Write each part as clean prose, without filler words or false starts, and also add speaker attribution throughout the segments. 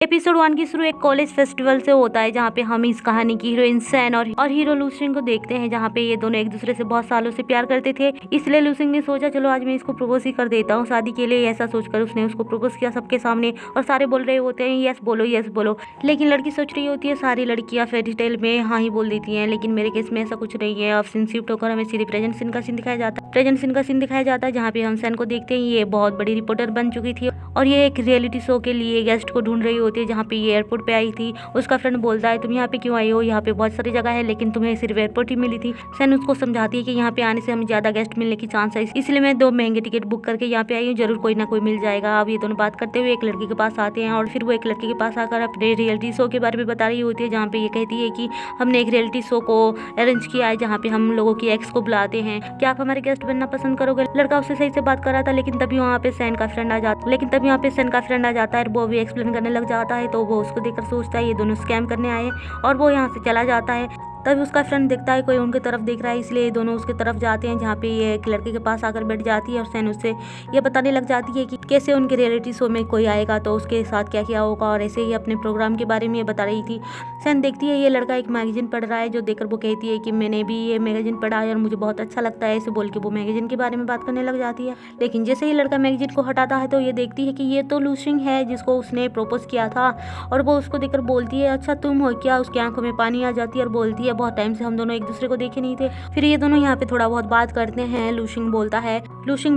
Speaker 1: Episode 1 की शुरू एक कॉलेज फेस्टिवल से होता है जहाँ पे हम इस कहानी की हीरोइन सैन और हीरो लूसिंग को देखते हैं, जहाँ पे ये दोनों एक दूसरे से बहुत सालों से प्यार करते थे। इसलिए लूसिंग ने सोचा चलो आज मैं इसको प्रपोज ही कर देता हूँ शादी के लिए। ऐसा सोचकर उसने उसको प्रपोज किया सबके सामने और सारे बोल रहे होते हैं यस बोलो। लेकिन लड़की सोच रही होती है सारी लड़कियाँ फेरी टेल में हाँ ही बोल देती है, लेकिन मेरे केस में ऐसा कुछ नहीं है। अब सीन शिफ्ट होकर हमें सीधे प्रेजेंट सीन का सीन दिखाया जाता है जहाँ पे हम सैन को देखते हैं। ये बहुत बड़ी रिपोर्टर बन चुकी थी और ये एक रियलिटी शो के लिए गेस्ट को ढूंढ रही होती है, जहाँ पे ये एयरपोर्ट पे आई थी। उसका फ्रेंड बोलता है तुम यहाँ पे क्यों आई हो, यहाँ पे बहुत सारी जगह है लेकिन तुम्हें सिर्फ एयरपोर्ट ही मिली थी। सैन उसको समझाती है कि यहाँ पे आने से हमें ज्यादा गेस्ट मिलने की चांस है, इसलिए मैं 2 महंगे टिकट बुक करके यहाँ पे आई हूँ, जरूर कोई ना कोई मिल जाएगा। अब ये दोनों बात करते हुए एक लड़की के पास आते हैं और फिर वो एक लड़के के पास आकर अपने रियलिटी शो के बारे में बता रही होती है, जहाँ पे ये कहती है कि हमने एक रियलिटी शो को अरेंज किया है जहाँ पे हम लोगों की एक्स को बुलाते हैं, क्या आप हमारे गेस्ट बनना पसंद करोगे। लड़का उससे सही से बात कर रहा था लेकिन तभी वहाँ पे सैन का फ्रेंड आ जाता है और वो भी एक्सप्लेन करने लग जाता है। तो वो उसको देखकर सोचता है ये दोनों स्कैम करने आए और वो यहाँ से चला जाता है। तभी उसका फ्रेंड देखता है कोई उनकी तरफ देख रहा है, इसलिए ये दोनों उसके तरफ जाते हैं, जहाँ पे ये एक लड़के के पास आकर बैठ जाती है और सैन उससे ये बताने लग जाती है कि कैसे उनके रियलिटी शो में कोई आएगा तो उसके साथ क्या क्या होगा, और ऐसे ही अपने प्रोग्राम के बारे में ये बता रही थी। सैन देखती है ये लड़का एक मैगजीन पढ़ रहा है, जो देखकर वो कहती है कि मैंने भी ये मैगजीन पढ़ा है और मुझे बहुत अच्छा लगता है। ऐसे बोल के वो मैगजीन के बारे में बात करने लग जाती है, लेकिन जैसे ही लड़का मैगजीन को हटाता है तो ये देखती है कि ये तो लूसिंग है जिसको उसने प्रपोज किया था, और वो उसको देखकर बोलती है अच्छा तुम हो क्या। उसकी आंखों में पानी आ जाती है और बोलती है बहुत टाइम से हम दोनों एक दूसरे को देखे नहीं थे। फिर ये दोनों यहाँ पे थोड़ा बहुत बात करते हैं। लूसिंग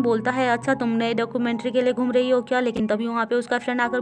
Speaker 1: बोलता है अच्छा तुम नए डॉक्यूमेंट्री के लिए घूम रही हो क्या, लेकिन तभी वहाँ पे उसका फ्रेंड आकर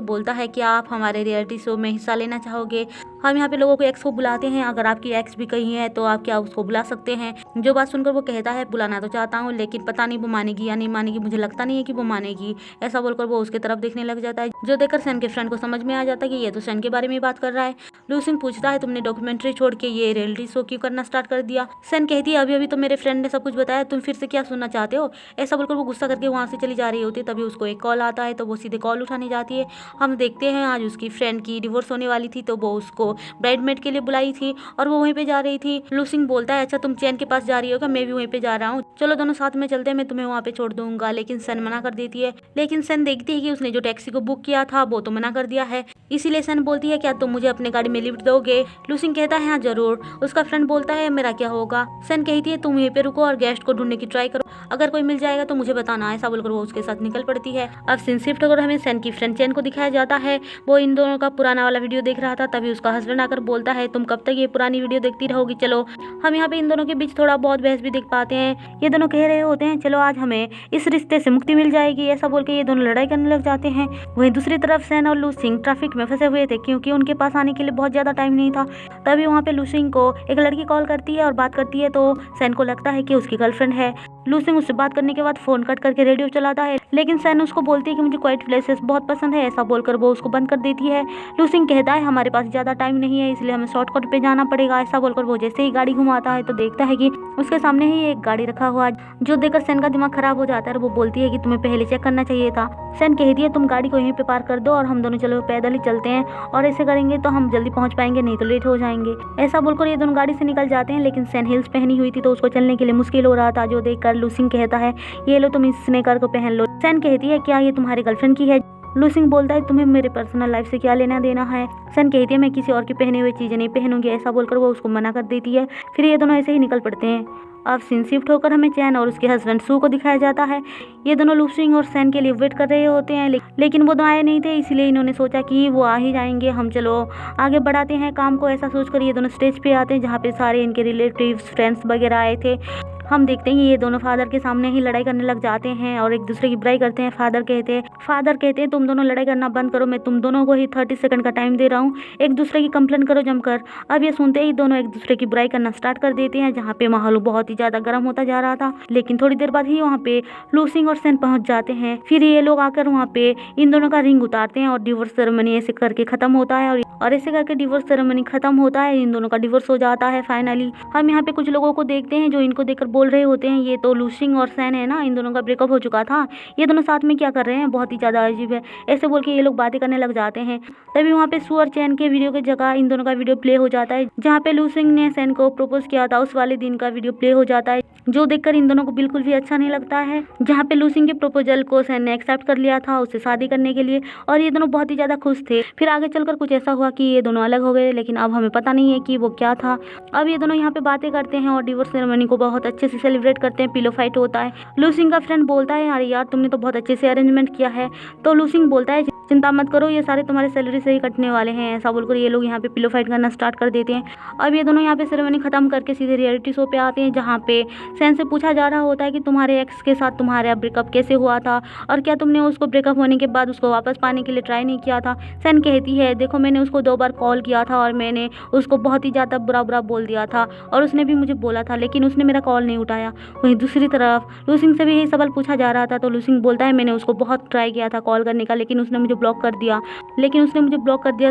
Speaker 1: बोलता है कि आप हमारे रियलिटी शो में हिस्सा लेना चाहोगे। हम यहाँ पे लोगों को एक्स को बुलाते हैं, अगर आपकी एक्स भी कहीं है तो आप क्या उसको बुला सकते हैं। जो बात सुनकर वो कहता है बुलाना तो चाहता हूँ लेकिन पता नहीं वो मानेगी या नहीं मानेगी, मुझे लगता नहीं है कि वो मानेगी। ऐसा बोलकर वो उसके तरफ देखने लग जाता है, जो देखकर सैन के फ्रेंड को समझ में आ जाता है कि ये तो सैन के बारे में बात कर रहा है। लूसिंग पूछता है तुमने डॉक्यूमेंट्री छोड़ के ये रियलिटी शो क्यों करना स्टार्ट कर दिया। सैन कहती है अभी तो मेरे फ्रेंड ने सब कुछ बताया, तुम फिर से क्या सुनना चाहते हो। ऐसा बोलकर वो गुस्सा करके वहाँ से चली जा रही होती है। तभी उसको एक कॉल आता है तो वो सीधे कॉल उठाने जाती है। हम देखते हैं आज उसकी फ्रेंड की डिवोर्स होने वाली थी तो वो उसको ब्राइडमेड के लिए बुलाई थी और वो वहीं पे जा रही थी। लूसिंग बोलता है अच्छा तुम चैन के पास जा रही हो क्या, मैं भी वहीं पे जा रहा हूँ, चलो दोनों साथ में चलते हैं, मैं तुम्हें वहाँ पे छोड़ दूंगा। लेकिन सैन मना कर देती है। लेकिन सैन देखती है कि उसने जो टैक्सी को बुक किया था वो तो मना कर दिया है, इसीलिए सैन बोलती है क्या तुम मुझे अपने गाड़ी में लिफ्ट दोगे। लूसिंग कहता है हाँ जरूर। उसका फ्रेंड बोलता है मेरा क्या होगा। सैन कहती है तुम यहीं पे रुको और गेस्ट को ढूंढने की ट्राई करो, अगर कोई मिल जाएगा तो मुझे बताना। ऐसा बोलकर वो उसके साथ निकल पड़ती है। अब सीन शिफ्ट होकर हमें सैन की फ्रेंड चैन को दिखाया जाता है। वो इन दोनों का पुराना वाला वीडियो देख रहा था, तभी उसका हस्बैंड आकर बोलता है तुम कब तक ये पुरानी वीडियो देखती रहोगी, चलो। हम यहाँ पे इन दोनों के बीच थोड़ा बहुत बहस भी देख पाते हैं। ये दोनों कह रहे होते हैं चलो आज हमें इस रिश्ते से मुक्ति मिल जाएगी। ऐसा बोल के ये दोनों लड़ाई करने लग जाते हैं। वहीं दूसरी तरफ सैन और लूसिंग ट्रैफिक में फंसे हुए थे क्योंकि उनके पास आने के लिए बहुत ज्यादा टाइम नहीं था। तभी वहाँ पे लूसिंग को एक लड़की कॉल करती है और बात करती है, तो सैन को लगता है कि उसकी गर्लफ्रेंड है। लूसिंग उससे बात करने के बाद फोन कट करके रेडियो चलाता है, लेकिन सैन उसको बोलती है कि मुझे क्वाइट प्लेसेस बहुत पसंद है। ऐसा बोलकर वो उसको बंद कर देती है। लूसिंग कहता है हमारे पास ज्यादा टाइम नहीं है इसलिए हमें शॉर्टकट पे जाना पड़ेगा। ऐसा बोलकर वो जैसे ही गाड़ी घुमाता है तो देखता है कि उसके सामने ही एक गाड़ी रखा हुआ, जो देखकर सैन का दिमाग खराब हो जाता है। वो बोलती है कि तुम्हें पहले चेक करना चाहिए था। सैन कहती है तुम गाड़ी को यहीं पे पार्क कर दो और हम दोनों चलो पैदल ही चलते हैं, और ऐसे करेंगे तो हम जल्दी पहुंच पाएंगे, नहीं तो लेट हो जाएंगे। ऐसा बोलकर ये दोनों गाड़ी से निकल जाते हैं, लेकिन सैन हिल्स पहनी हुई थी तो उसको चलने के लिए मुश्किल हो रहा था, जो देखकर लूसिंग कहता है ये लो तुम इस स्नेकर को पहन लो। सैन कहती है क्या ये तुम्हारी गर्लफ्रेंड की है। लूसिंग बोलता है तुम्हें मेरे पर्सनल लाइफ से क्या लेना देना है। सैन कहती है मैं किसी और की पहने हुए चीजें नहीं पहनूंगी। ऐसा बोलकर वो उसको मना कर देती है। फिर ये दोनों ऐसे ही निकल पड़ते हैं। अब सीन शिफ्ट होकर हमें चैन और उसके हस्बैंड सू को दिखाया जाता है। ये दोनों लूसिंग और सैन के लिए वेट कर रहे होते हैं, लेकिन वो दोनों आए नहीं थे, इसलिए इन्होंने सोचा कि वो आ ही जाएंगे, हम चलो आगे बढ़ाते हैं काम को। ऐसा सोचकर ये दोनों स्टेज पे आते हैं, जहाँ पे सारे इनके रिलेटिव्स फ्रेंड्स वगैरह आए थे। हम देखते हैं ये दोनों फादर के सामने ही लड़ाई करने लग जाते हैं और एक दूसरे की बुराई करते हैं। फादर कहते हैं तुम दोनों लड़ाई करना बंद करो, मैं तुम दोनों को ही 30 सेकंड का टाइम दे रहा हूँ, एक दूसरे की कंप्लेंट करो जमकर। अब ये सुनते ही दोनों एक दूसरे की बुराई करना स्टार्ट कर देते हैं, जहाँ पे माहौल बहुत ही ज्यादा गर्म होता जा रहा था। लेकिन थोड़ी देर बाद ही वहाँ पे लूसिंग और सैन पहुंच जाते हैं। फिर ये लोग आकर वहाँ पे इन दोनों का रिंग उतारते हैं और डिवोर्स सेरेमनी ऐसे करके खत्म होता है। और ऐसे करके डिवोर्स सेरेमनी खत्म होता है, इन दोनों का डिवोर्स हो जाता है फाइनली। हम यहाँ पे कुछ लोगों को देखते हैं जो इनको देखकर बोल रहे होते हैं ये तो लूसिंग और सैन है ना, इन दोनों का ब्रेकअप हो चुका था, ये दोनों साथ में क्या कर रहे हैं, बहुत ही ज़्यादा अजीब है। ऐसे बोल के ये लोग बातें करने लग जाते हैं। तभी वहाँ पे सू और चैन के वीडियो की जगह इन दोनों का वीडियो प्ले हो जाता है, जहाँ पे लूसिंग ने सैन को प्रपोज किया था उस वाले दिन का वीडियो प्ले हो जाता है, जो देखकर इन दोनों को बिल्कुल भी अच्छा नहीं लगता है। जहाँ पे लूसिंग के प्रपोजल को सैन ने एक्सेप्ट कर लिया था उससे शादी करने के लिए, और ये दोनों बहुत ही ज़्यादा खुश थे। फिर आगे चलकर कुछ ऐसा हुआ कि ये दोनों अलग हो गए, लेकिन अब हमें पता नहीं है कि वो क्या था। अब ये दोनों यहाँ पे बातें करते हैं और डिवोर्स सेरेमनी को बहुत अच्छे से सेलिब्रेट करते हैं। पिलो फाइट होता है। लूसिंग का फ्रेंड बोलता है अरे यार तुमने तो बहुत अच्छे से अरेंजमेंट किया है। तो लूसिंग बोलता है चिंता मत करो, ये सारे तुम्हारे सैलरी से ही कटने वाले हैं। ऐसा बोलकर ये लोग यहाँ पे पिलो फाइट करना स्टार्ट कर देते हैं। अब ये दोनों यहाँ पे सेरेमनी खत्म करके सीधे रियलिटी शो पे आते हैं, जहाँ पे सैन से पूछा जा रहा होता है कि तुम्हारे एक्स के साथ तुम्हारा ब्रेकअप कैसे हुआ था, और क्या तुमने उसको ब्रेकअप होने के बाद उसको वापस पाने के लिए ट्राई नहीं किया था। सैन कहती है देखो मैंने उसको 2 बार कॉल किया था और मैंने उसको बहुत ही ज़्यादा बुरा बुरा बोल दिया था, और उसने भी मुझे बोला था, लेकिन उसने मेरा कॉल नहीं उठाया। वहीं दूसरी तरफ लूसिंग से भी यही सवाल पूछा जा रहा था, तो लूसिंग बोलता है मैंने उसको बहुत ट्राई किया था कॉल करने का, लेकिन उसने मुझे ब्लॉक कर दिया।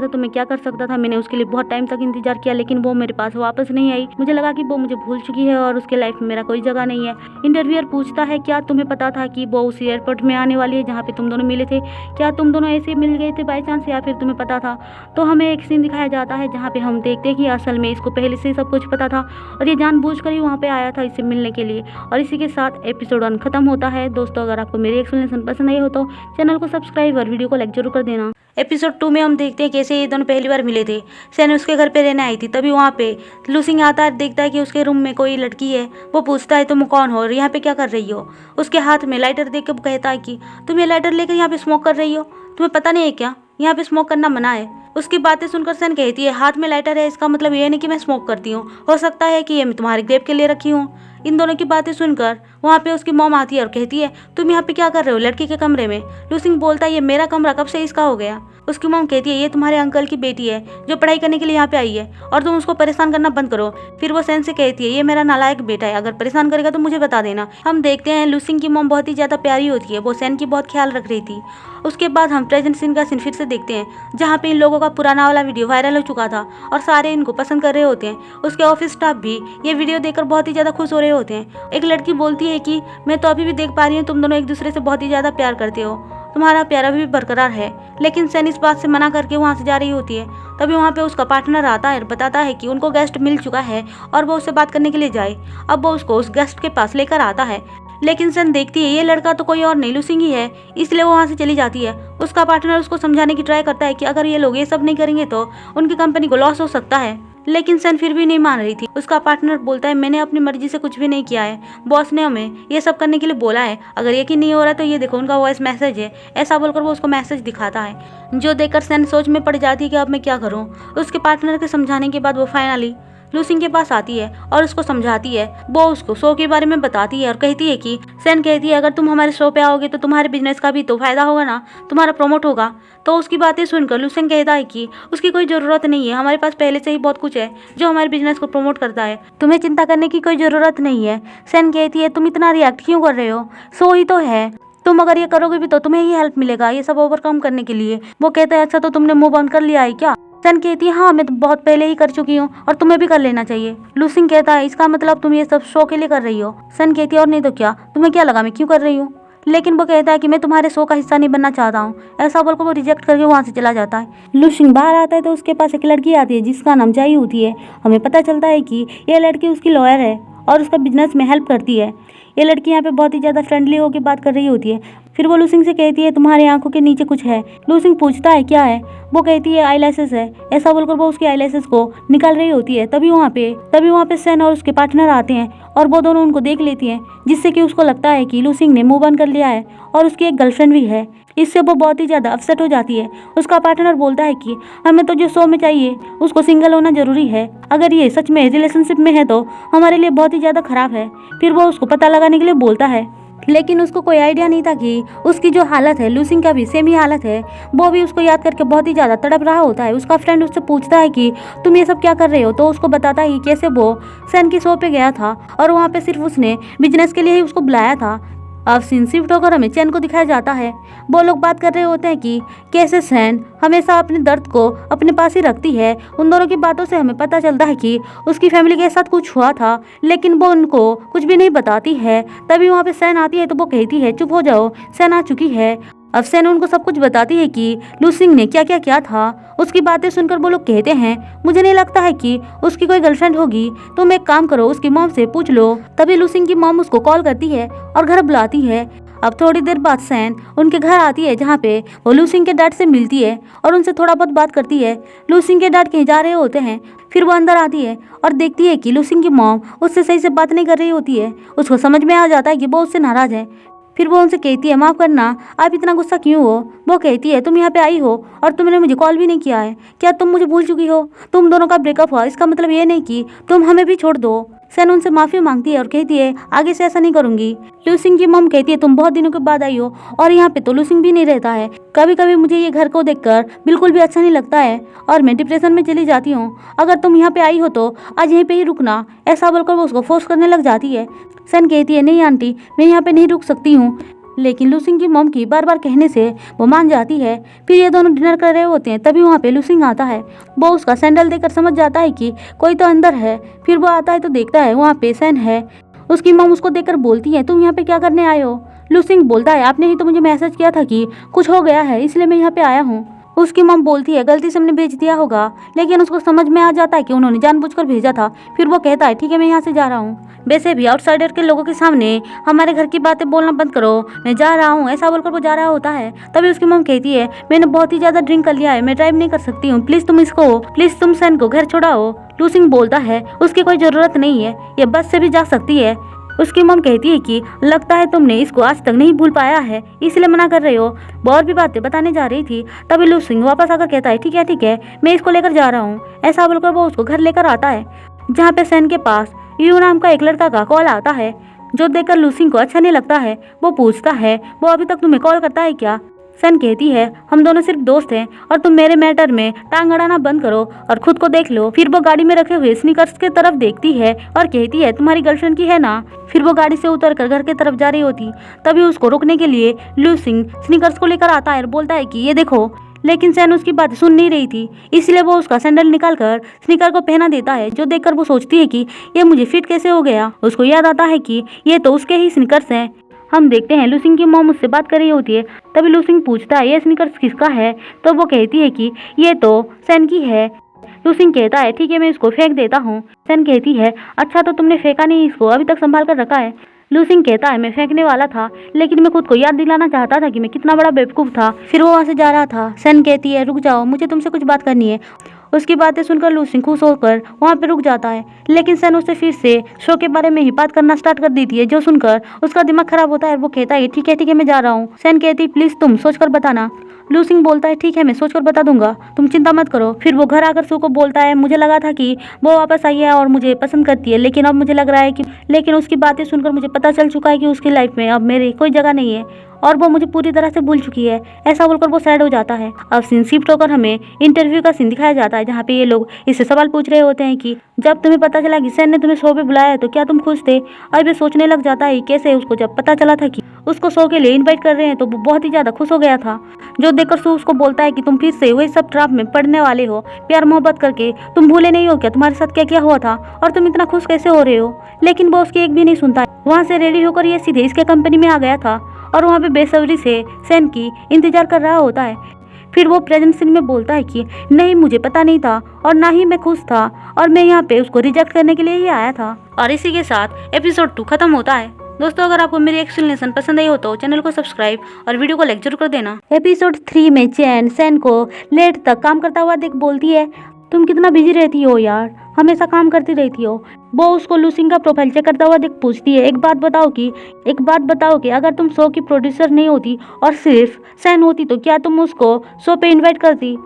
Speaker 1: तो मैं क्या कर सकता था, मैंने उसके लिए बहुत टाइम तक इंतजार किया, लेकिन वो मेरे पास वापस नहीं आई। मुझे लगा कि वो मुझे भूल चुकी है और उसके लाइफ में मेरा कोई जगह नहीं है। इंटरव्यूअर पूछता है क्या तुम्हें पता था कि वो उस एयरपोर्ट में आने वाली है जहाँ पे तुम दोनों मिले थे, क्या तुम दोनों ऐसे मिल गए थे बाई चांस या फिर तुम्हें पता था। तो हमें एक सीन दिखाया जाता है जहाँ पे हम देखते हैं कि असल में इसको पहले से ही सब कुछ पता था और ये जानबूझकर ही वहाँ पे आया था इससे मिलने के लिए। और इसी के साथ एपिसोड 1 खत्म होता है। दोस्तों अगर आपको मेरी एक्सप्लेनेशन पसंद आई हो तो चैनल को सब्सक्राइब और वीडियो को लाइक जरूर कर देना। एपिसोड 2 में हम देखते हैं कैसे ये दोनों पहली बार मिले थे। सैन उसके घर पे रहने आई थी, तभी वहाँ पे लूसिंग आता है, देखता है कि उसके रूम में कोई लड़की है। वो पूछता है तुम कौन हो और यहाँ पे क्या कर रही हो। उसके हाथ में लाइटर देख के कहता है कि तुम ये लाइटर लेकर यहाँ पे स्मोक कर रही हो, तुम्हें पता नहीं है क्या यहाँ पे स्मोक करना मना है। उसकी बातें सुनकर सैन कहती है हाथ में लाइटर है इसका मतलब ये नहीं कि मैं स्मोक करती हूँ, हो सकता है कि ये मैं तुम्हारे ग्रेप के लिए रखी हूँ। इन दोनों की बातें सुनकर वहाँ पे उसकी मॉम आती है और कहती है तुम यहाँ पे क्या कर रहे हो लड़की के कमरे में। लूसिंग बोलता है ये मेरा कमरा कब से इसका हो गया। उसकी मॉम कहती है ये तुम्हारे अंकल की बेटी है जो पढ़ाई करने के लिए यहाँ पे आई है और तुम उसको परेशान करना बंद करो। फिर वो सैन से कहती है ये मेरा नालायक बेटा है, अगर परेशान करेगा तो मुझे बता देना। हम देखते हैं लूसिंग की मॉम बहुत ही ज़्यादा प्यारी होती है, वो सैन की बहुत ख्याल रख रही थी। उसके बाद हम प्रेजेंट सीन का सीन फिर से देखते हैं जहाँ पे इन लोगों का पुराना वाला वीडियो वायरल हो चुका था और सारे इनको पसंद कर रहे होते हैं। उसके ऑफिस स्टाफ भी ये वीडियो देखकर बहुत ही ज़्यादा खुश हो रहे होते हैं। एक लड़की बोलती है कि मैं तो अभी भी देख पा रही हूँ तुम दोनों एक दूसरे से बहुत ही ज़्यादा प्यार करते हो, तुम्हारा प्यार अभी भी बरकरार है। लेकिन सैन इस बात से मना करके वहाँ से जा रही होती है। तभी वहाँ पे उसका पार्टनर आता है और बताता है कि उनको गेस्ट मिल चुका है और वो उससे बात करने के लिए जाए। अब वो उसको उस गेस्ट के पास लेकर आता है, लेकिन सैन देखती है ये लड़का तो कोई और नहीं लूसिंग ही है, इसलिए वो वहाँ से चली जाती है। उसका पार्टनर उसको समझाने की ट्राई करता है कि अगर ये लोग ये सब नहीं करेंगे तो उनकी कंपनी को लॉस हो सकता है, लेकिन सैन फिर भी नहीं मान रही थी। उसका पार्टनर बोलता है मैंने अपनी मर्जी से कुछ भी नहीं किया है, बॉस ने हमें ये सब करने के लिए बोला है, अगर यकीन नहीं हो रहा तो ये देखो उनका वॉइस मैसेज है। ऐसा बोलकर वो उसको मैसेज दिखाता है, जो देखकर सैन सोच में पड़ जाती है कि अब मैं क्या करूँ। उसके पार्टनर के समझाने के बाद वो फाइनली लूसिंग के पास आती है और उसको समझाती है। वो उसको शो के बारे में बताती है और कहती है कि सैन कहती है अगर तुम हमारे शो पे आओगे तो तुम्हारे बिजनेस का भी तो फायदा होगा ना, तुम्हारा प्रमोट होगा। तो उसकी बातें सुनकर लूसिंग कहता है कि उसकी कोई ज़रूरत नहीं है, हमारे पास पहले से ही बहुत कुछ है जो हमारे बिजनेस को प्रमोट करता है, तुम्हें चिंता करने की कोई ज़रूरत नहीं है। सैन कहती है तुम इतना रिएक्ट क्यों कर रहे हो, शो ही तो है, तुम अगर ये करोगे भी तो तुम्हें ही हेल्प मिलेगा ये सब ओवरकम करने के लिए। वो कहता है अच्छा तो तुमने मूव ऑन कर लिया है क्या। सैन कहती है हाँ मैं तो बहुत पहले ही कर चुकी हूँ और तुम्हें भी कर लेना चाहिए। लूसिंग कहता है इसका मतलब तुम ये सब शो के लिए कर रही हो। सैन कहती है और नहीं तो क्या, तुम्हें क्या लगा मैं क्यों कर रही हूँ। लेकिन वो कहता है कि मैं तुम्हारे शो का हिस्सा नहीं बनना चाहता हूँ। ऐसा बोलकर वो रिजेक्ट करके वहाँ से चला जाता है। लूसिंग बाहर आता है तो उसके पास एक लड़की आती है जिसका नाम जाई होती है। हमें पता चलता है कि यह लड़की उसकी लॉयर है और उसका बिजनेस में हेल्प करती है। ये लड़की यहाँ पे बहुत ही ज़्यादा फ्रेंडली होकर बात कर रही होती है। फिर वो लूसिंग से कहती है तुम्हारी आंखों के नीचे कुछ है। लूसिंग पूछता है क्या है। वो कहती है आईलैशेस है। ऐसा बोलकर वो उसकी आईलैशेस को निकाल रही होती है। तभी वहाँ पे सैन और उसके पार्टनर आते हैं और वो दोनों उनको देख लेती हैं, जिससे कि उसको लगता है कि लूसिंग ने मूव ऑन कर लिया है और उसकी एक गर्लफ्रेंड भी है। इससे वो बहुत ही ज़्यादा अपसेट हो जाती है। उसका पार्टनर बोलता है कि हमें तो जो शो में चाहिए उसको सिंगल होना जरूरी है, अगर ये सच में रिलेशनशिप में है तो हमारे लिए बहुत ही ज़्यादा खराब है। फिर वो उसको पता लगाने के लिए बोलता है, लेकिन उसको कोई आइडिया नहीं था कि उसकी जो हालत है लूसिंग का भी सेम ही हालत है। वो भी उसको याद करके बहुत ही ज़्यादा तड़प रहा होता है। उसका फ्रेंड उससे पूछता है कि तुम ये सब क्या कर रहे हो, तो उसको बताता है कि कैसे वो सैन की शो पे गया था और वहाँ पे सिर्फ उसने बिजनेस के लिए ही उसको बुलाया था। अब सीन शिफ्ट होकर हमें चैन को दिखाया जाता है। वो लोग बात कर रहे होते हैं कि कैसे सैन हमेशा अपने दर्द को अपने पास ही रखती है। उन दोनों की बातों से हमें पता चलता है कि उसकी फैमिली के साथ कुछ हुआ था, लेकिन वो उनको कुछ भी नहीं बताती है। तभी वहाँ पे सैन आती है तो वो कहती है चुप हो जाओ, सैन आ चुकी है। अब सैन उनको सब कुछ बताती है कि लूसिंग ने क्या क्या किया था। उसकी बातें सुनकर वो लोग कहते हैं मुझे नहीं लगता है कि उसकी कोई गर्लफ्रेंड होगी, तुम एक काम करो उसकी मॉम से पूछ लो। तभी लूसिंग की मॉम उसको कॉल करती है और घर बुलाती है। अब थोड़ी देर बाद सैन उनके घर आती है, जहाँ पे वो लूसिंग के डैड से मिलती है और उनसे थोड़ा बहुत बात करती है। लूसिंग के डैड कहीं जा रहे होते हैं। फिर वो अंदर आती है और देखती है कि लूसिंग की मॉम उससे सही से बात नहीं कर रही होती है। उसको समझ में आ जाता है कि वो उससे नाराज है। फिर वो उनसे कहती है माफ़ करना, आप इतना गुस्सा क्यों हो। वो कहती है तुम यहाँ पे आई हो और तुमने मुझे कॉल भी नहीं किया है, क्या तुम मुझे भूल चुकी हो। तुम दोनों का ब्रेकअप हुआ, इसका मतलब ये नहीं कि तुम हमें भी छोड़ दो। सैन उनसे माफ़ी मांगती है और कहती है आगे से ऐसा नहीं करूंगी। लूसिंग की मॉम कहती है तुम बहुत दिनों के बाद आई हो और यहाँ पे तो लूसिंग भी नहीं रहता है। कभी कभी मुझे ये घर को देखकर बिल्कुल भी अच्छा नहीं लगता है और मैं डिप्रेशन में चली जाती हूँ। अगर तुम यहाँ पे आई हो तो आज यहीं पे ही रुकना, ऐसा बोलकर वो उसको फोर्स करने लग जाती है। सैन कहती है नहीं आंटी, मैं यहाँ पे नहीं रुक सकती हूँ, लेकिन लूसिंग की मॉम की बार बार कहने से वो मान जाती है। फिर ये दोनों डिनर कर रहे होते हैं, तभी वहाँ पे लूसिंग आता है। वो उसका सैंडल देकर समझ जाता है कि कोई तो अंदर है। फिर वो आता है तो देखता है वहाँ पे सैन है। उसकी मॉम उसको देखकर बोलती है तुम यहाँ पे क्या करने आए हो। लूसिंग बोलता है आपने ही तो मुझे मैसेज किया था कि कुछ हो गया है, इसलिए मैं यहाँ पे आया हूँ। उसकी मॉम बोलती है गलती से हमने भेज दिया होगा, लेकिन उसको समझ में आ जाता है कि उन्होंने जानबूझकर भेजा था। फिर वो कहता है ठीक है मैं यहाँ से जा रहा हूँ, वैसे भी आउटसाइडर के लोगों के सामने हमारे घर की बातें बोलना बंद करो, मैं जा रहा हूँ, ऐसा बोलकर वो जा रहा होता है। तभी उसकी मॉम कहती है मैंने बहुत ही ज्यादा ड्रिंक कर लिया है, मैं ड्राइव नहीं कर सकती हूँ, प्लीज तुम सैन को घर छोड़ाओ। लूसिंग बोलता है उसकी कोई जरूरत नहीं है, ये बस से भी जा सकती है। उसकी मॉम कहती है कि लगता है तुमने इसको आज तक नहीं भूल पाया है, इसलिए मना कर रहे हो। वो और भी बातें बताने जा रही थी, तभी लूसिंग वापस आकर कहता है ठीक है मैं इसको लेकर जा रहा हूँ। ऐसा बोलकर वो उसको घर लेकर आता है, जहाँ पे सैन के पास यू नाम का एक लड़का का कॉल आता है, जो देखकर लूसिंग को अच्छा नहीं लगता है। वो पूछता है वो अभी तक तुम्हें कॉल करता है क्या। सैन कहती है हम दोनों सिर्फ दोस्त हैं और तुम मेरे मैटर में टांग अड़ाना बंद करो और खुद को देख लो। फिर वो गाड़ी में रखे हुए स्नीकर्स की तरफ देखती है और कहती है तुम्हारी गर्लफ्रेंड की है ना। फिर वो गाड़ी से उतरकर घर की तरफ जा रही होती, तभी उसको रोकने के लिए लूसिंग स्नीकर्स को लेकर आता है और बोलता है कि ये देखो, लेकिन सैन उसकी बात सुन नहीं रही थी, इसलिए वो उसका सैंडल निकालकर स्नीकर को पहना देता है, जो देखकर वो सोचती है कि ये मुझे फिट कैसे हो गया। उसको याद आता है कि ये तो उसके ही स्नीकर्स हैं। हम देखते हैं लूसिंग की मॉम उससे बात कर रही होती है, तभी लूसिंग पूछता है ये स्नीकर्स किसका है, तो वो कहती है कि ये तो सैन की है। लूसिंग कहता है ठीक है मैं इसको फेंक देता हूँ। सैन कहती है अच्छा तो तुमने फेंका नहीं, इसको अभी तक संभाल कर रखा है। लूसिंग कहता है मैं फेंकने वाला था, लेकिन मैं खुद को याद दिलाना चाहता था कि मैं कितना बड़ा बेवकूफ़ था। फिर वो वहाँ से जा रहा था। सैन कहती है रुक जाओ, मुझे तुमसे कुछ बात करनी है। उसकी बातें सुनकर लूसिंग खुश होकर वहाँ पे रुक जाता है, लेकिन सैन उससे फिर से शो के बारे में ही बात करना स्टार्ट कर देती है, जो सुनकर उसका दिमाग खराब होता है। वो कहता है ठीक है मैं जा रहा हूँ। सैन कहती प्लीज़ तुम सोचकर बताना। लूसिंग बोलता है ठीक है मैं सोचकर बता दूंगा, तुम चिंता मत करो। फिर वो घर आकर सू को बोलता है मुझे लगा था कि वो वापस आई है और मुझे पसंद करती है, लेकिन अब मुझे लग रहा है कि लेकिन उसकी बातें सुनकर मुझे पता चल चुका है कि उसकी लाइफ में अब मेरी कोई जगह नहीं है और वो मुझे पूरी तरह से भूल चुकी है। ऐसा बोलकर वो सैड हो जाता है। अब सीन शिफ्ट होकर हमें इंटरव्यू का सीन दिखाया जाता है, जहाँ पे ये लोग इससे सवाल पूछ रहे होते हैं कि जब तुम्हें पता चला कि सैन ने तुम्हें शो पे बुलाया तो क्या तुम खुश थे। अब ये सोचने लग जाता है कैसे उसको जब पता चला था कि उसको शो के लिए इन्वाइट कर रहे हैं तो वो बहुत ही ज्यादा खुश हो गया था। जो देखकर सू उसको बोलता है कि तुम फिर से वही सब ट्रैप में पड़ने वाले हो, प्यार मोहब्बत करके तुम भूले नहीं हो क्या तुम्हारे साथ क्या क्या हुआ था और तुम इतना खुश कैसे हो रहे हो। लेकिन वो उसकी एक भी नहीं सुनता। वहाँ से रेडी होकर ये सीधे इसके कंपनी में आ गया था और वहाँ पे बेसब्री से सैन की इंतजार कर रहा होता है। फिर वो प्रेजेंट सीन में बोलता है कि नहीं मुझे पता नहीं था और ना ही मैं खुश था और मैं यहाँ पे उसको रिजेक्ट करने के लिए ही आया था। और इसी के साथ एपिसोड 2 खत्म होता है। दोस्तों अगर आपको मेरी एक्सप्लेनेशन पसंद आई हो तो चैनल को सब्सक्राइब और वीडियो को लाइक जरूर कर देना। एपिसोड 3 में चैन सैन को लेट तक काम करता हुआ देख बोलती है तुम कितना बिजी रहती हो यार, हमेशा काम करती रहती हो। वो उसको लूसिंग का प्रोफाइल चेक करता हुआ देख पूछती है एक बात बताओ कि अगर तुम शो की प्रोड्यूसर नहीं होती और सिर्फ सैन होती तो क्या तुम उसको शो पे इनवाइट करती।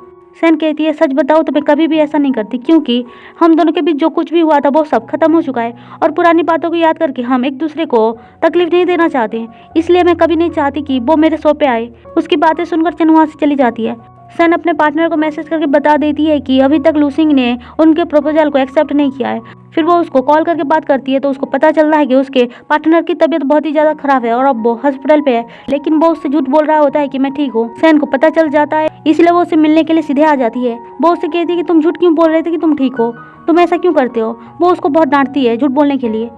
Speaker 1: सैन कहती है सच बताओ तो मैं कभी भी ऐसा नहीं करती, क्योंकि हम दोनों के बीच जो कुछ भी हुआ था वो सब खत्म हो चुका है और पुरानी बातों को याद करके हम एक दूसरे को तकलीफ नहीं देना चाहते, इसलिए मैं कभी नहीं चाहती कि वो मेरे शो पे आए। उसकी बातें सुनकर चैन वहाँ से चली जाती है। सैन अपने पार्टनर को मैसेज करके बता देती है कि अभी तक लूसिंग ने उनके प्रपोजल को एक्सेप्ट नहीं किया है। फिर वो उसको कॉल करके बात करती है तो उसको पता चलता है कि उसके पार्टनर की तबीयत बहुत ही ज्यादा खराब है और अब वो हॉस्पिटल पे है, लेकिन वो उससे झूठ बोल रहा होता है कि मैं ठीक हूँ। सैन को पता चल जाता है, इसलिए वो उससे मिलने के लिए सीधे आ जाती है। वो उससे कहती है कि तुम झूठ क्यों बोल रहे थे कि तुम ठीक हो, तुम ऐसा क्यों करते हो। वो उसको बहुत डांटती है झूठ बोलने के लिए।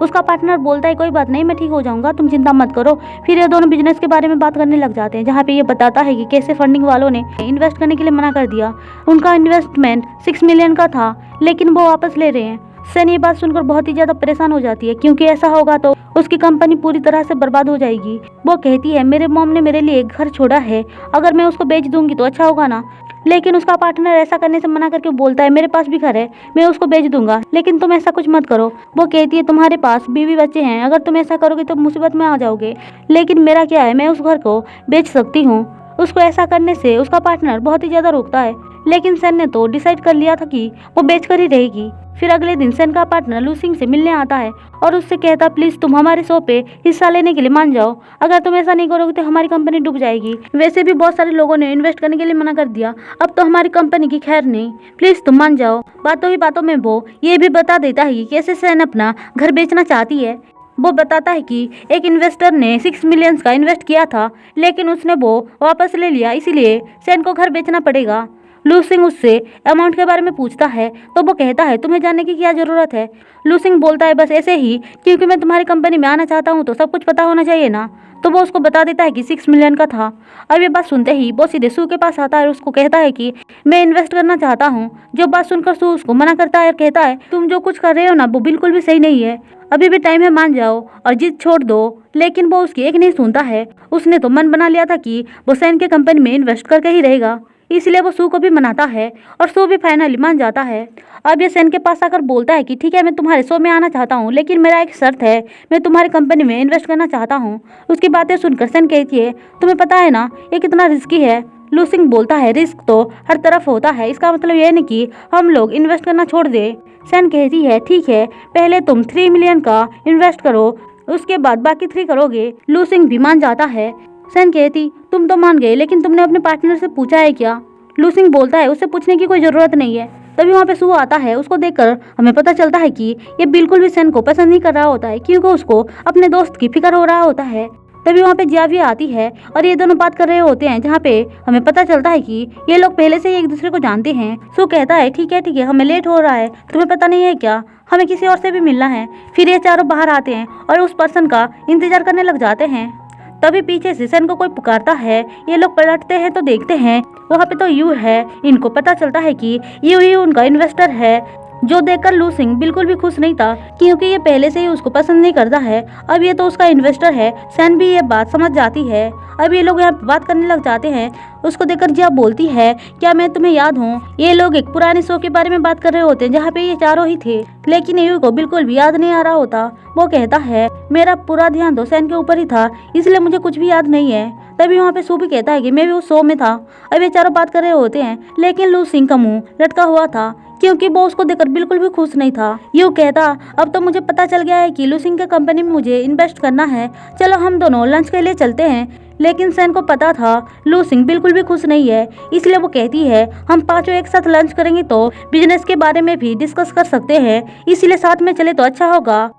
Speaker 1: उसका पार्टनर बोलता है कोई बात नहीं, मैं ठीक हो जाऊंगा, तुम चिंता मत करो। फिर ये दोनों बिजनेस के बारे में बात करने लग जाते हैं, जहाँ पे ये बताता है कि कैसे फंडिंग वालों ने इन्वेस्ट करने के लिए मना कर दिया। उनका इन्वेस्टमेंट 6 मिलियन का था, लेकिन वो वापस ले रहे हैं। सैन ये बात सुनकर बहुत ही ज्यादा परेशान हो जाती है, क्योंकि ऐसा होगा तो उसकी कंपनी पूरी तरह से बर्बाद हो जाएगी। वो कहती है मेरे मॉम ने मेरे लिए एक घर छोड़ा है, अगर मैं उसको बेच दूंगी तो अच्छा होगा ना। लेकिन उसका पार्टनर ऐसा करने से मना करके बोलता है मेरे पास भी घर है, मैं उसको बेच दूंगा, लेकिन तुम ऐसा कुछ मत करो। वो कहती है तुम्हारे पास बीवी बच्चे हैं, अगर तुम ऐसा करोगे तो मुसीबत में आ जाओगे, लेकिन मेरा क्या है, मैं उस घर को बेच सकती हूँ। उसको ऐसा करने से उसका पार्टनर बहुत ही ज्यादा रोकता है, लेकिन सैन ने तो डिसाइड कर लिया था कि वो बेच कर ही रहेगी। फिर अगले दिन सैन का पार्टनर लूसिंग से मिलने आता है और उससे कहता प्लीज तुम हमारे शो पे हिस्सा लेने के लिए मान जाओ, अगर तुम ऐसा नहीं करोगे तो हमारी कंपनी डूब जाएगी। वैसे भी बहुत सारे लोगों ने इन्वेस्ट करने के लिए मना कर दिया, अब तो हमारी कंपनी की खैर नहीं, प्लीज तुम मान जाओ। बातों ही बातों में वो ये भी बता देता है कि कैसे सैन अपना घर बेचना चाहती है। वो बताता है कि एक इन्वेस्टर ने 6 मिलियंस का इन्वेस्ट किया था, लेकिन उसने वो वापस ले लिया, इसीलिए सैन को घर बेचना पड़ेगा। लूसिंग उससे अमाउंट के बारे में पूछता है तो वो कहता है तुम्हें जानने की क्या ज़रूरत है। लूसिंग बोलता है बस ऐसे ही, क्योंकि मैं तुम्हारी कंपनी में आना चाहता हूँ तो सब कुछ पता होना चाहिए ना। तो वो उसको बता देता है कि 6 मिलियन का था। अब ये बात सुनते ही वो सीधे सू के पास आता है और उसको कहता है कि मैं इन्वेस्ट करना चाहता हूँ। जो बात सुनकर सू उसको मना करता है और कहता है तुम जो कुछ कर रहे हो ना वो बिल्कुल भी सही नहीं है, अभी भी टाइम है, मान जाओ और जिद छोड़ दो। लेकिन वो उसकी एक नहीं सुनता है, उसने तो मन बना लिया था कि वो सैन के कंपनी में इन्वेस्ट करके ही रहेगा, इसलिए वो सू को भी मनाता है और सू भी फाइनली मान जाता है। अब ये सैन के पास आकर बोलता है कि ठीक है मैं तुम्हारे शो में आना चाहता हूँ, लेकिन मेरा एक शर्त है, मैं तुम्हारी कंपनी में इन्वेस्ट करना चाहता हूँ। उसकी बातें सुनकर सैन कहती है तुम्हें पता है ना ये कितना रिस्की है। लूसिंग बोलता है रिस्क तो हर तरफ होता है, इसका मतलब ये नहीं कि हम लोग इन्वेस्ट करना छोड़ दें। सैन कहती है ठीक है पहले तुम 3 मिलियन का इन्वेस्ट करो, उसके बाद बाकी 3 करोगे। लूसिंग भी मान जाता है। सैन कहती तुम तो मान गए, लेकिन तुमने अपने पार्टनर से पूछा है क्या। लूसिंग बोलता है उससे पूछने की कोई ज़रूरत नहीं है। तभी वहाँ पे सू आता है, उसको देखकर हमें पता चलता है कि ये बिल्कुल भी सैन को पसंद नहीं कर रहा होता है, क्योंकि उसको अपने दोस्त की फिक्र हो रहा होता है। तभी वहाँ पे जिया भी आती है और ये दोनों बात कर रहे होते हैं, जहाँ पे हमें पता चलता है कि ये लोग पहले से ही एक दूसरे को जानते हैं। सू कहता है ठीक है हमें लेट हो रहा है, तुम्हें पता नहीं है क्या, हमें किसी और से भी मिलना है। फिर ये चारों बाहर आते हैं और उस पर्सन का इंतजार करने लग जाते हैं। तभी पीछे से सैन को कोई पुकारता है, ये लोग पलटते हैं तो देखते हैं वहाँ पे तो यू है। इनको पता चलता है कि यू ही उनका इन्वेस्टर है, जो देखकर लूसिंग बिल्कुल भी खुश नहीं था, क्योंकि ये पहले से ही उसको पसंद नहीं करता है। अब ये तो उसका इन्वेस्टर है। सैन भी ये बात समझ जाती है। अब ये लोग यहाँ बात करने लग जाते हैं। उसको देखकर जिया बोलती है क्या मैं तुम्हें याद हूँ। ये लोग एक पुराने शो के बारे में बात कर रहे होते हैं, जहाँ पे ये चारों ही थे, लेकिन यू को बिल्कुल भी याद नहीं आ रहा होता। वो कहता है मेरा पूरा ध्यान तो सैन के ऊपर ही था, इसलिए मुझे कुछ भी याद नहीं है। तभी वहाँ पे सू भी कहता है कि मैं भी उस शो में था। अब ये चारों बात कर रहे होते हैं, लेकिन लूसिंग का मुंह लटका हुआ था, क्योंकि वो उसको देखकर बिल्कुल भी खुश नहीं था। यू कहता अब तो मुझे पता चल गया है कि लूसिंग के कंपनी में मुझे इन्वेस्ट करना है, चलो हम दोनों लंच के लिए चलते हैं। लेकिन सैन को पता था लूसिंग बिल्कुल भी खुश नहीं है, इसलिए वो कहती है हम पांचों एक साथ लंच करेंगे तो बिजनेस के बारे में भी डिस्कस कर सकते हैं, इसलिए साथ में चले तो अच्छा होगा।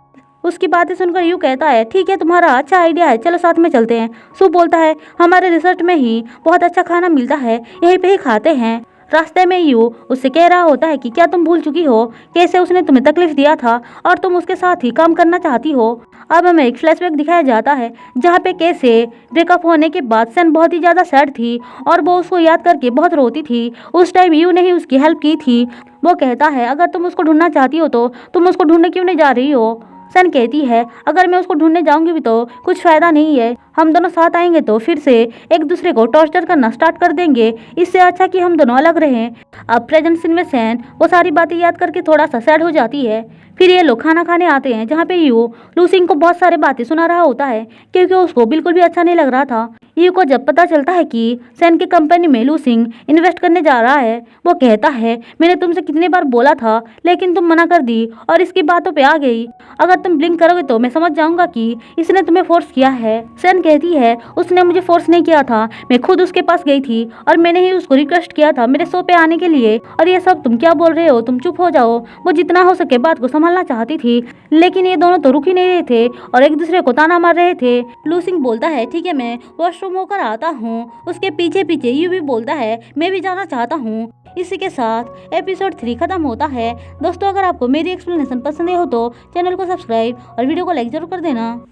Speaker 1: उसकी बातें सुनकर यू कहता है ठीक है तुम्हारा अच्छा आइडिया है, चलो साथ में चलते हैं। सू बोलता है हमारे रिसोर्ट में ही बहुत अच्छा खाना मिलता है, यहीं पे ही खाते हैं। रास्ते में यू उससे कह रहा होता है कि क्या तुम भूल चुकी हो कैसे उसने तुम्हें तकलीफ दिया था और तुम उसके साथ ही काम करना चाहती हो। अब हमें एक फ्लैशबैक दिखाया जाता है, जहाँ पे कैसे ब्रेकअप होने के बाद सैन बहुत ही ज़्यादा सैड थी और वो उसको याद करके बहुत रोती थी। उस टाइम यू ने ही उसकी हेल्प की थी। वो कहता है अगर तुम उसको ढूंढना चाहती हो तो तुम उसको ढूंढने क्यों नहीं जा रही हो। सैन कहती है अगर मैं उसको ढूंढने जाऊंगी भी तो कुछ फायदा नहीं है, हम दोनों साथ आएंगे तो फिर से एक दूसरे को टॉर्चर करना स्टार्ट कर देंगे, इससे अच्छा कि हम दोनों अलग रहें। अब प्रेजेंट सीन में सैन वो सारी बातें याद करके थोड़ा सा सैड हो जाती है। फिर ये लोग खाना खाने आते हैं, जहाँ पे यू लूसिंग को बहुत सारी बातें सुना रहा होता है, क्योंकि उसको बिल्कुल भी अच्छा नहीं लग रहा था। यू को जब पता चलता है कि सैन की कंपनी में लूसिंग इन्वेस्ट करने जा रहा है, वो कहता है मैंने तुमसे कितनी बार बोला था, लेकिन तुम मना कर दी और इसकी बातों पे आ गई। अगर तुम ब्लिंक करोगे तो मैं समझ जाऊंगा कि इसने तुम्हें फोर्स किया है। सैन कहती है उसने मुझे फोर्स नहीं किया था, मैं खुद उसके पास गई थी और मैंने ही उसको रिक्वेस्ट किया था मेरे शो पे आने के लिए। और ये सब तुम क्या बोल रहे हो, तुम चुप हो जाओ। वो जितना हो सके बात को संभालना चाहती थी, लेकिन ये दोनों तो रुक ही नहीं रहे थे और एक दूसरे को ताना मार रहे थे। लूसिंग बोलता है ठीक है मैं वॉशरूम होकर आता हूँ। उसके पीछे पीछे यू भी बोलता है मैं भी जाना चाहता हूँ। इसी के साथ एपिसोड 3 खत्म होता है। दोस्तों अगर आपको मेरी एक्सप्लेनेशन पसंद हो तो चैनल को सब्सक्राइब और वीडियो को लाइक जरूर कर देना।